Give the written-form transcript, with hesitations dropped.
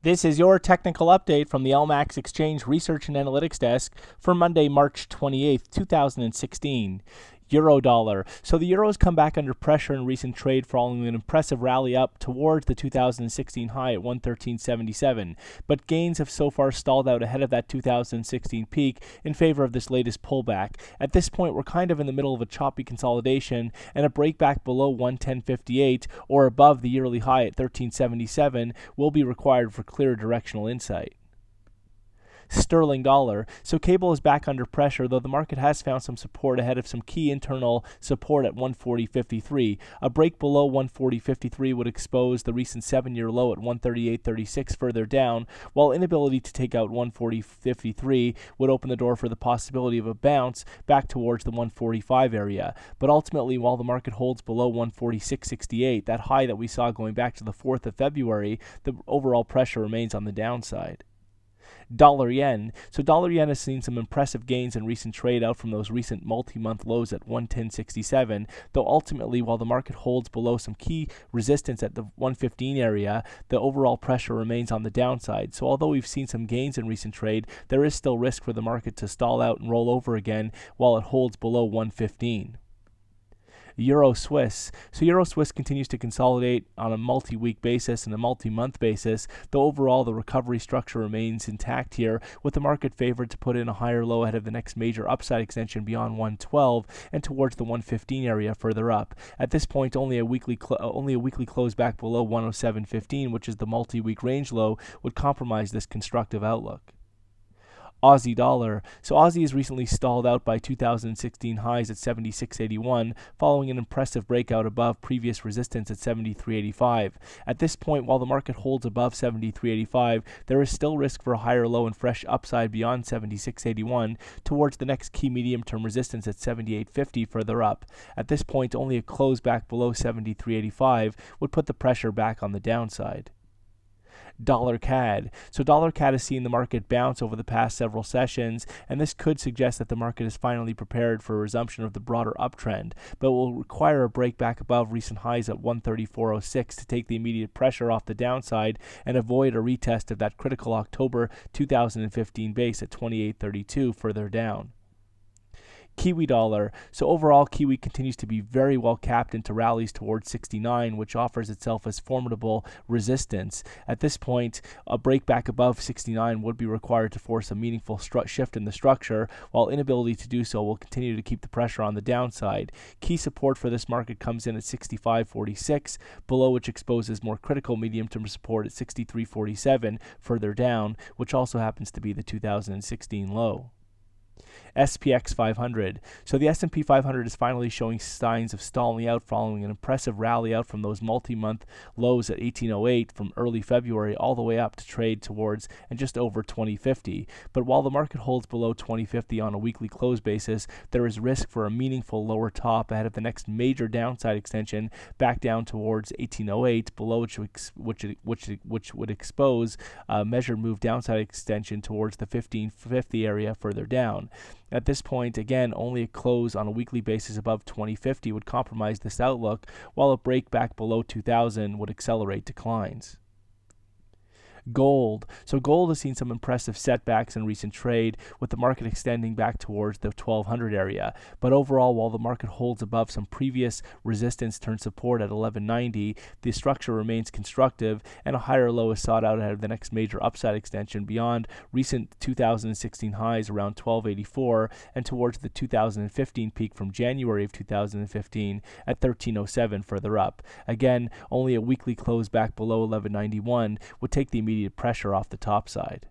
This is your technical update from the LMAX Exchange Research and Analytics Desk for Monday, March 28th, 2016. Euro dollar. So the euro has come back under pressure in recent trade following an impressive rally up towards the 2016 high at 113.77, but gains have so far stalled out ahead of that 2016 peak in favor of this latest pullback. At this point, we're kind of in the middle of a choppy consolidation, and a breakback below 110.58 or above the yearly high at 13.77 will be required for clear directional insight. Sterling dollar. So cable is back under pressure, though the market has found some support ahead of some key internal support at 140.53. A break below 140.53 would expose the recent 7-year low at 138.36 further down, while inability to take out 140.53 would open the door for the possibility of a bounce back towards the 145 area. But ultimately, while the market holds below 146.68, that high that we saw going back to the 4th of February, the overall pressure remains on the downside. Dollar yen. So dollar yen has seen some impressive gains in recent trade out from those recent multi-month lows at 110.67, though ultimately while the market holds below some key resistance at the 115 area, the overall pressure remains on the downside. So although we've seen some gains in recent trade, there is still risk for the market to stall out and roll over again while it holds below 115. Euro Swiss. So Euro Swiss continues to consolidate on a multi-week basis and a multi-month basis, though overall the recovery structure remains intact here, with the market favored to put in a higher low ahead of the next major upside extension beyond 112 and towards the 115 area further up. At this point, only a weekly close back below 107.15, which is the multi-week range low, would compromise this constructive outlook. Aussie dollar. So Aussie has recently stalled out by 2016 highs at 76.81, following an impressive breakout above previous resistance at 73.85. At this point, while the market holds above 73.85, there is still risk for a higher low and fresh upside beyond 76.81 towards the next key medium-term resistance at 78.50 further up. At this point, only a close back below 73.85 would put the pressure back on the downside. Dollar CAD. So dollar CAD has seen the market bounce over the past several sessions, and this could suggest that the market is finally prepared for a resumption of the broader uptrend, but will require a break back above recent highs at 134.06 to take the immediate pressure off the downside and avoid a retest of that critical October 2015 base at 28.32 further down. Kiwi dollar. So overall, Kiwi continues to be very well capped into rallies towards 69, which offers itself as formidable resistance. At this point, a break back above 69 would be required to force a meaningful shift in the structure, while inability to do so will continue to keep the pressure on the downside. Key support for this market comes in at 65.46, below which exposes more critical medium-term support at 63.47 further down, which also happens to be the 2016 low. SPX 500. So the S&P 500 is finally showing signs of stalling out following an impressive rally out from those multi-month lows at 1808 from early February all the way up to trade towards and just over 2050. But while the market holds below 2050 on a weekly close basis, there is risk for a meaningful lower top ahead of the next major downside extension back down towards 1808, below which would expose a measured move downside extension towards the 1550 area further down. At this point, again, only a close on a weekly basis above 2050 would compromise this outlook, while a break back below 2000 would accelerate declines. Gold. So gold has seen some impressive setbacks in recent trade, with the market extending back towards the 1200 area. But overall, while the market holds above some previous resistance turned support at 1190, the structure remains constructive, and a higher low is sought out ahead of the next major upside extension beyond recent 2016 highs around 1284 and towards the 2015 peak from January of 2015 at 1307 further up. Again, only a weekly close back below 1191 would take the immediate pressure off the top side.